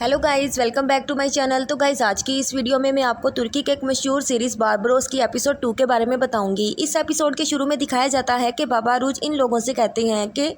Hello guys, welcome back to my channel. तो guys, आज की इस वीडियो में मैं आपको तुर्की के एक मशहूर सीरीज़ बारबरोस की एपिसोड 2 के बारे में बताऊंगी। इस एपिसोड के शुरू में दिखाया जाता है कि बाबा रूज इन लोगों से कहते हैं कि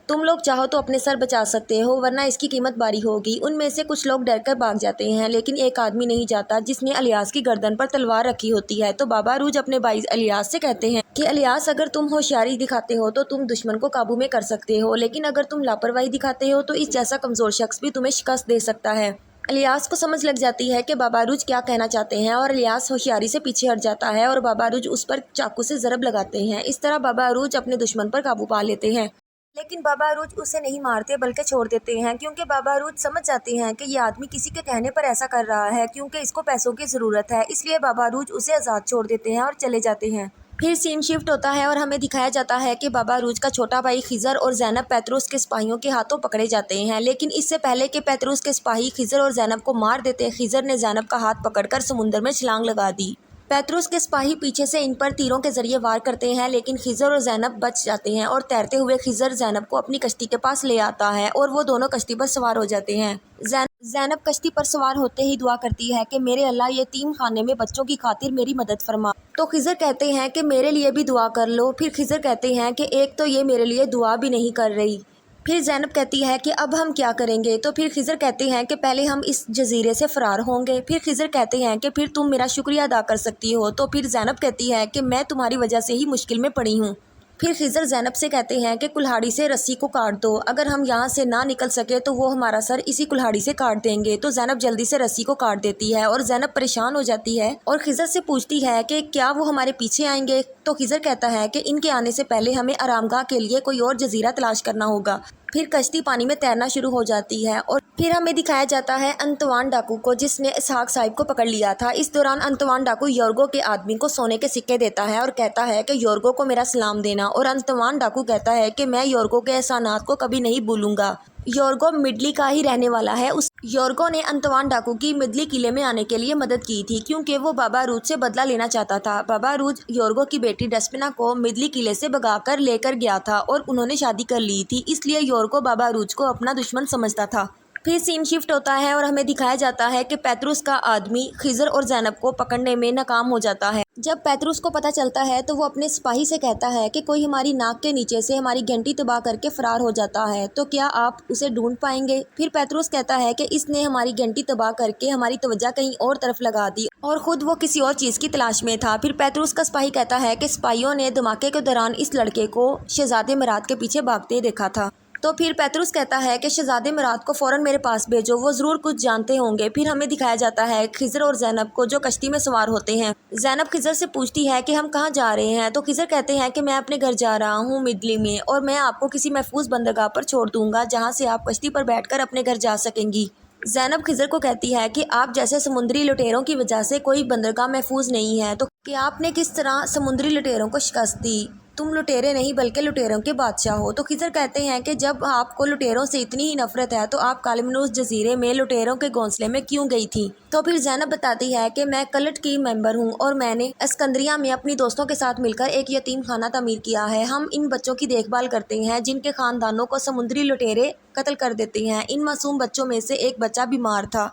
तुम लोग चाहो तो अपने सर बचा सकते हो, वरना इसकी कीमत भारी होगी। उनमें से कुछ लोग डर कर भाग जाते हैं, लेकिन एक आदमी नहीं जाता जिसने अलियास की गर्दन पर तलवार रखी होती है। तो बाबा रूज अपने भाई अलियास से कहते हैं कि अलियास, अगर तुम होशियारी दिखाते हो तो तुम दुश्मन को काबू में कर सकते हो, लेकिन अगर तुम लापरवाही दिखाते हो तो इस जैसा कमज़ोर शख्स भी तुम्हें शिकस्त दे सकता है। अलियास को समझ लग जाती है कि बाबा रूज क्या कहना चाहते हैं और अलियास होशियारी से पीछे हट जाता है और बाबा रूज उस पर चाकू से ज़रब लगाते हैं। इस तरह बाबा रूज अपने दुश्मन पर काबू पा लेते हैं, लेकिन बाबा रूज उसे नहीं मारते बल्कि छोड़ देते हैं, क्योंकि बाबा रूज समझ जाते हैं कि ये आदमी किसी के कहने पर ऐसा कर रहा है क्योंकि इसको पैसों की ज़रूरत है। इसलिए बाबा रूज उसे आज़ाद छोड़ देते हैं और चले जाते हैं। फिर सीन शिफ्ट होता है और हमें दिखाया जाता है कि बाबा रूज का छोटा भाई खिजर और ज़ैनब पेत्रुस के सिपाहियों के हाथों पकड़े जाते हैं, लेकिन इससे पहले कि पेत्रुस के सिपाही खिजर और ज़ैनब को मार देते, खिजर ने ज़ैनब का हाथ पकड़कर समुद्र में छलांग लगा दी। पेत्रुस के सिपाही पीछे से इन पर तीरों के जरिए वार करते हैं, लेकिन खिजर और ज़ैनब बच जाते हैं और तैरते हुए खिजर ज़ैनब को अपनी कश्ती के पास ले आता है और वो दोनों कश्ती पर सवार हो जाते हैं। ज़ैनब कश्ती पर सवार होते ही दुआ करती है कि मेरे अल्लाह, ये यतीम खाने में बच्चों की खातिर मेरी मदद फरमा। तो खिजर कहते हैं कि मेरे लिए भी दुआ कर लो। फिर खिजर कहते हैं कि एक तो ये मेरे लिए दुआ भी नहीं कर रही। फिर ज़ैनब कहती है कि अब हम क्या करेंगे। तो फिर खिजर कहते हैं कि पहले हम इस जजीरे से फ़रार होंगे। फिर खिजर कहते हैं कि फिर तुम मेरा शुक्रिया अदा कर सकती हो। तो फिर ज़ैनब कहती है कि मैं तुम्हारी वजह से ही मुश्किल में पड़ी हूँ। फिर खिजर ज़ैनब से कहते हैं कि कुल्हाड़ी से रस्सी को काट दो, अगर हम यहाँ से ना निकल सके तो वो हमारा सर इसी कुल्हाड़ी से काट देंगे। तो ज़ैनब जल्दी से रस्सी को काट देती है और ज़ैनब परेशान हो जाती है और खिजर से पूछती है कि क्या वो हमारे पीछे आएंगे। तो खिजर कहता है कि इनके आने से पहले हमें आरामगाह के लिए कोई और जजीरा तलाश करना होगा। फिर कश्ती पानी में तैरना शुरू हो जाती है और फिर हमें दिखाया जाता है अंतवान डाकू को, जिसने इसहाक साहिब को पकड़ लिया था। इस दौरान अंतवान डाकू योर्गो के आदमी को सोने के सिक्के देता है और कहता है कि योर्गो को मेरा सलाम देना, और अंतवान डाकू कहता है कि मैं योर्गो के एहसानात को कभी नहीं भूलूंगा। योर्गो मिडली का ही रहने वाला है। उस योर्गो ने अंतवान डाकू की मिडली किले में आने के लिए मदद की थी, क्योंकि वो बाबा रूज से बदला लेना चाहता था। बाबा रूज योर्गो की बेटी डेस्पिना को मिडली किले से भगाकर लेकर गया था और उन्होंने शादी कर ली थी, इसलिए योर्गो बाबा रूज को अपना दुश्मन समझता था। फिर सीन शिफ्ट होता है और हमें दिखाया जाता है कि पेत्रुस का आदमी खिजर और ज़ैनब को पकड़ने में नाकाम हो जाता है। जब पेत्रुस को पता चलता है तो वो अपने सिपाही से कहता है कि कोई हमारी नाक के नीचे से हमारी घंटी तबाह करके फरार हो जाता है, तो क्या आप उसे ढूंढ पाएंगे। फिर पेत्रुस कहता है कि इसने हमारी घंटी तबाह करके हमारी तवज्जो कहीं और तरफ लगा दी और ख़ुद वो किसी और चीज़ की तलाश में था। फिर पेत्रुस का सिपाही कहता है कि सिपाहियों ने धमाके के दौरान इस लड़के को शहजादे मराद के पीछे भागते देखा था। तो फिर पेत्रुस कहता है कि शहजादे मराद को फ़ौरन मेरे पास भेजो, वो ज़रूर कुछ जानते होंगे। फिर हमें दिखाया जाता है खिजर और ज़ैनब को, जो कश्ती में सवार होते हैं। ज़ैनब खिजर से पूछती है कि हम कहाँ जा रहे हैं। तो खिजर कहते हैं कि मैं अपने घर जा रहा हूँ मिडली में, और मैं आपको किसी महफूज बंदरगाह पर छोड़ दूँगा जहाँ से आप कश्ती पर बैठकर अपने घर जा सकेंगी। ज़ैनब खिजर को कहती है कि आप जैसे समुद्री लुटेरों की वजह से कोई बंदरगाह महफूज नहीं है, तो कि आपने किस तरह समुद्री लुटेरों को शिकस्त दी। तुम लुटेरे नहीं बल्कि लुटेरों के बादशाह हो। तो खिजर कहते हैं कि जब आपको लुटेरों से इतनी ही नफरत है तो आप कालिमनूस जजीरे में लुटेरों के घोंसले में क्यों गई थी। तो फिर ज़ैनब बताती है कि मैं कलट की मेंबर हूँ और मैंने अस्कंद्रिया में अपनी दोस्तों के साथ मिलकर एक यतीम खाना तमीर किया है। हम इन बच्चों की देखभाल करते हैं जिनके खानदानों को समुद्री लुटेरे कत्ल कर देते हैं। इन मासूम बच्चों में से एक बच्चा बीमार था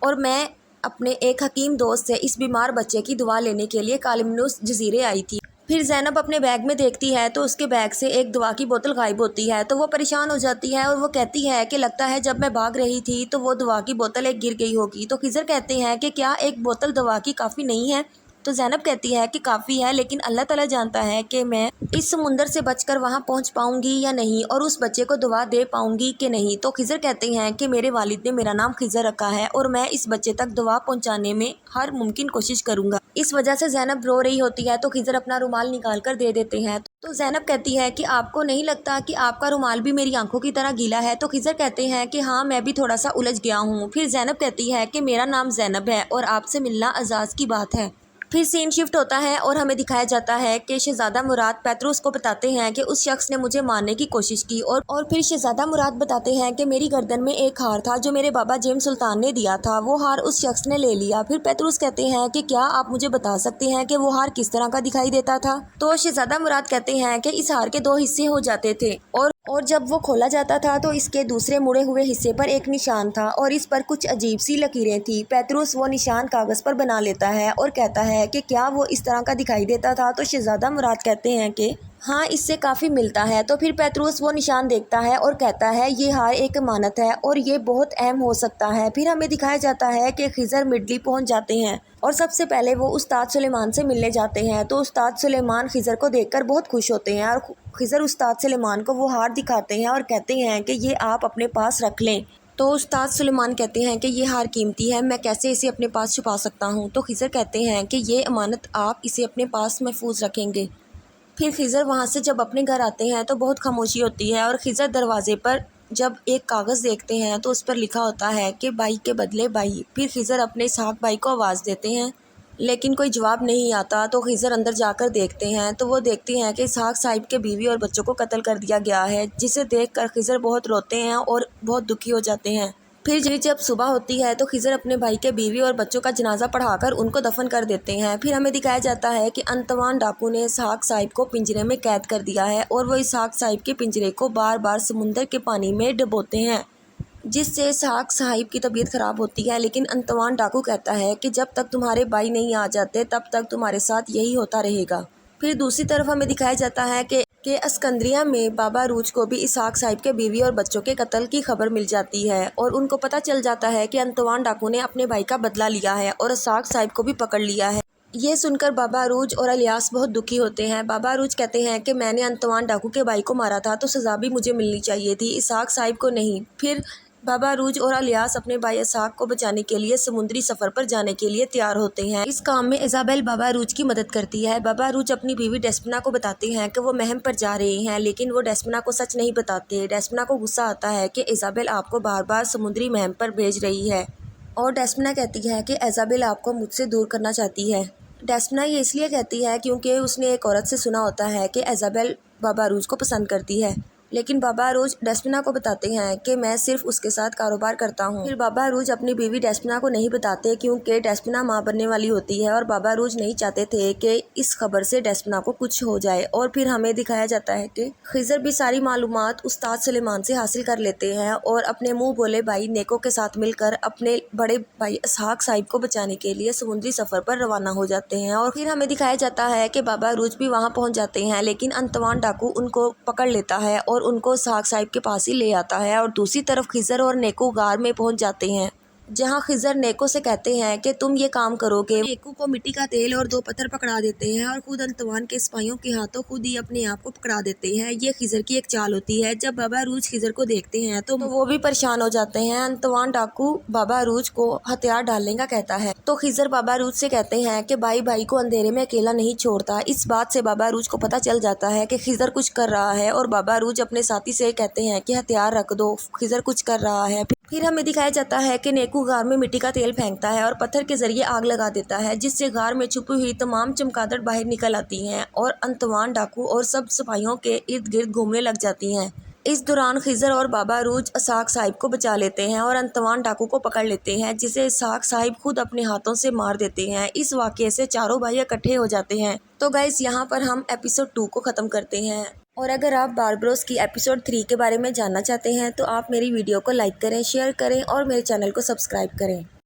और मैं अपने एक हकीम दोस्त से इस बीमार बच्चे की दुआ लेने के लिए कालिमनूस जजीरे आई थी। फिर ज़ैनब अपने बैग में देखती है तो उसके बैग से एक दवा की बोतल गायब होती है, तो वो परेशान हो जाती है और वो कहती है कि लगता है जब मैं भाग रही थी तो वो दवा की बोतल एक गिर गई होगी। तो खिजर कहते हैं कि क्या एक बोतल दवा की काफ़ी नहीं है। तो ज़ैनब कहती है कि काफ़ी है, लेकिन अल्लाह ताला जानता है कि मैं इस समुंदर से बचकर वहाँ पहुँच पाऊँगी या नहीं और उस बच्चे को दवा दे पाऊँगी कि नहीं। तो खिजर कहते हैं कि मेरे वालिद ने मेरा नाम खिजर रखा है और मैं इस बच्चे तक दवा पहुँचाने में हर मुमकिन कोशिश करूँगा। इस वजह से ज़ैनब रो रही होती है तो खिजर अपना रुमाल निकाल कर दे देते हैं। तो ज़ैनब कहती है कि आपको नहीं लगता कि आपका रुमाल भी मेरी आंखों की तरह गीला है। तो खिजर कहते हैं कि हाँ, मैं भी थोड़ा सा उलझ गया हूँ। फिर ज़ैनब कहती है कि मेरा नाम ज़ैनब है और आपसे मिलना अजाज़ की बात है। फिर सीन शिफ्ट होता है और हमें दिखाया जाता है कि शहजादा मुराद पेत्रुस को बताते हैं कि उस शख्स ने मुझे मारने की कोशिश की, और फिर शहजादा मुराद बताते हैं कि मेरी गर्दन में एक हार था जो मेरे बाबा जेम्स सुल्तान ने दिया था, वो हार उस शख्स ने ले लिया। फिर पेत्रुस कहते हैं कि क्या आप मुझे बता सकते हैं कि वो हार किस तरह का दिखाई देता था। तो शहजादा मुराद कहते हैं कि इस हार के दो हिस्से हो जाते थे اور جب وہ کھولا جاتا تھا تو اس کے دوسرے مڑے ہوئے حصے پر ایک نشان تھا اور اس پر کچھ عجیب سی لکیریں تھیں۔ پیتروس وہ نشان کاغذ پر بنا لیتا ہے اور کہتا ہے کہ کیا وہ اس طرح کا دکھائی دیتا تھا؟ تو شہزادہ مراد کہتے ہیں کہ ہاں، اس سے کافی ملتا ہے۔ تو پھر پیتروس وہ نشان دیکھتا ہے اور کہتا ہے یہ ہار ایک امانت ہے اور یہ بہت اہم ہو سکتا ہے۔ پھر ہمیں دکھایا جاتا ہے کہ خضر مڈلی پہنچ جاتے ہیں اور سب سے پہلے وہ استاد سلیمان سے ملنے جاتے ہیں۔ تو استاد سلیمان خضر کو دیکھ کر بہت خوش ہوتے ہیں اور خضر استاد سلیمان کو وہ ہار دکھاتے ہیں اور کہتے ہیں کہ یہ آپ اپنے پاس رکھ لیں۔ تو استاد سلیمان کہتے ہیں کہ یہ ہار قیمتی ہے، میں کیسے اسے اپنے پاس چھپا سکتا ہوں؟ تو خضر کہتے ہیں کہ یہ امانت آپ اسے اپنے پاس محفوظ رکھیں گے۔ پھر خضر وہاں سے جب اپنے گھر آتے ہیں تو بہت خاموشی ہوتی ہے اور خضر دروازے پر جب ایک کاغذ دیکھتے ہیں تو اس پر لکھا ہوتا ہے کہ بائی کے بدلے بائی۔ پھر خضر اپنے اسحاق بھائی کو آواز دیتے ہیں لیکن کوئی جواب نہیں آتا۔ تو خضر اندر جا کر دیکھتے ہیں تو وہ دیکھتے ہیں کہ اسحاق صاحب کے بیوی اور بچوں کو قتل کر دیا گیا ہے، جسے دیکھ کر خضر بہت روتے ہیں اور بہت دکھی ہو جاتے ہیں۔ پھر جب صبح ہوتی ہے تو خضر اپنے بھائی کے بیوی اور بچوں کا جنازہ پڑھا کر ان کو دفن کر دیتے ہیں۔ پھر ہمیں دکھایا جاتا ہے کہ انتوان ڈاکو نے اسحاق صاحب کو پنجرے میں قید کر دیا ہے اور وہ اسحاق صاحب کے پنجرے کو بار بار سمندر کے پانی میں ڈبوتے ہیں، جس سے اسحاق صاحب کی طبیعت خراب ہوتی ہے۔ لیکن انتوان ڈاکو کہتا ہے کہ جب تک تمہارے بھائی نہیں آ جاتے تب تک تمہارے ساتھ یہی ہوتا رہے گا۔ پھر دوسری طرف ہمیں دکھایا جاتا ہے کہ اسکندریہ میں بابا روج کو بھی اسحاق صاحب کے بیوی اور بچوں کے قتل کی خبر مل جاتی ہے اور ان کو پتہ چل جاتا ہے کہ انتوان ڈاکو نے اپنے بھائی کا بدلہ لیا ہے اور اسحاق صاحب کو بھی پکڑ لیا ہے۔ یہ سن کر بابا روج اور الیاس بہت دکھی ہوتے ہیں۔ بابا روج کہتے ہیں کہ میں نے انتوان ڈاکو کے بھائی کو مارا تھا تو سزا بھی مجھے ملنی چاہیے تھی، اسحاق صاحب کو نہیں۔ پھر بابا روج اور الیاس اپنے بھائی اسحاق کو بچانے کے لیے سمندری سفر پر جانے کے لیے تیار ہوتے ہیں۔ اس کام میں ایزابیل بابا روج کی مدد کرتی ہے۔ بابا روج اپنی بیوی ڈیسپنا کو بتاتے ہیں کہ وہ مہم پر جا رہے ہیں لیکن وہ ڈیسپنا کو سچ نہیں بتاتے۔ ڈیسپنا کو غصہ آتا ہے کہ ایزابیل آپ کو بار بار سمندری مہم پر بھیج رہی ہے اور ڈیسپنا کہتی ہے کہ ایزابیل آپ کو مجھ سے دور کرنا چاہتی ہے۔ ڈیسپنا یہ اس لیے کہتی ہے کیونکہ اس نے ایک عورت سے سنا ہوتا ہے کہ ایزابیل بابا روج کو پسند کرتی ہے، لیکن بابا روج ڈیسپنا کو بتاتے ہیں کہ میں صرف اس کے ساتھ کاروبار کرتا ہوں۔ پھر بابا روج اپنی بیوی ڈیسپنا کو نہیں بتاتے کیونکہ ڈیسپنا ماں بننے والی ہوتی ہے اور بابا روج نہیں چاہتے تھے کہ اس خبر سے ڈیسپنا کو کچھ ہو جائے۔ اور پھر ہمیں دکھایا جاتا ہے کہ خضر بھی ساری معلومات استاد سلیمان سے حاصل کر لیتے ہیں اور اپنے منہ بولے بھائی نیکو کے ساتھ مل کر اپنے بڑے بھائی اسحاق صاحب کو بچانے کے لیے سمندری سفر پر روانہ ہو جاتے ہیں۔ اور پھر ہمیں دکھایا جاتا ہے کہ بابا روج بھی وہاں پہنچ جاتے ہیں لیکن انتوان ڈاکو ان کو پکڑ لیتا ہے اور ان کو اسحاق صاحب کے پاس ہی لے آتا ہے۔ اور دوسری طرف خضر اور نیکو غار میں پہنچ جاتے ہیں جہاں خضر نیکو سے کہتے ہیں کہ تم یہ کام کرو گے۔ نیکو کو مٹی کا تیل اور 2 پتھر پکڑا دیتے ہیں اور خود انتوان کے سپاہیوں کے ہاتھوں خود ہی اپنے آپ کو پکڑا دیتے ہیں۔ یہ خضر کی ایک چال ہوتی ہے۔ جب بابا روج خضر کو دیکھتے ہیں تو وہ بھی پریشان ہو جاتے ہیں۔ انتوان ڈاکو بابا روج کو ہتھیار ڈالنے کا کہتا ہے تو خضر بابا روج سے کہتے ہیں کہ بھائی بھائی کو اندھیرے میں اکیلا نہیں چھوڑتا۔ اس بات سے بابا روج کو پتہ چل جاتا ہے کہ خضر کچھ کر رہا ہے اور بابا روج اپنے ساتھی سے کہتے ہیں کہ ہتھیار رکھ دو، خضر کچھ کر رہا ہے۔ پھر ہمیں دکھایا جاتا ہے کہ نیکو غار میں مٹی کا تیل پھینکتا ہے اور پتھر کے ذریعے آگ لگا دیتا ہے جس سے غار میں چھپی ہوئی تمام چمگادڑ باہر نکل آتی ہیں اور انتوان ڈاکو اور سب سپاہیوں کے ارد گرد گھومنے لگ جاتی ہیں۔ اس دوران خضر اور بابا روج اسحاق صاحب کو بچا لیتے ہیں اور انتوان ڈاکو کو پکڑ لیتے ہیں جسے اسحاق صاحب خود اپنے ہاتھوں سے مار دیتے ہیں۔ اس واقعے سے چاروں بھائی اکٹھے ہو جاتے ہیں۔ تو گائز یہاں پر ہم ایپیسوڈ 2 کو ختم کرتے ہیں اور اگر آپ باربروس کی ایپیسوڈ 3 کے بارے میں جاننا چاہتے ہیں تو آپ میری ویڈیو کو لائک کریں، شیئر کریں اور میرے چینل کو سبسکرائب کریں۔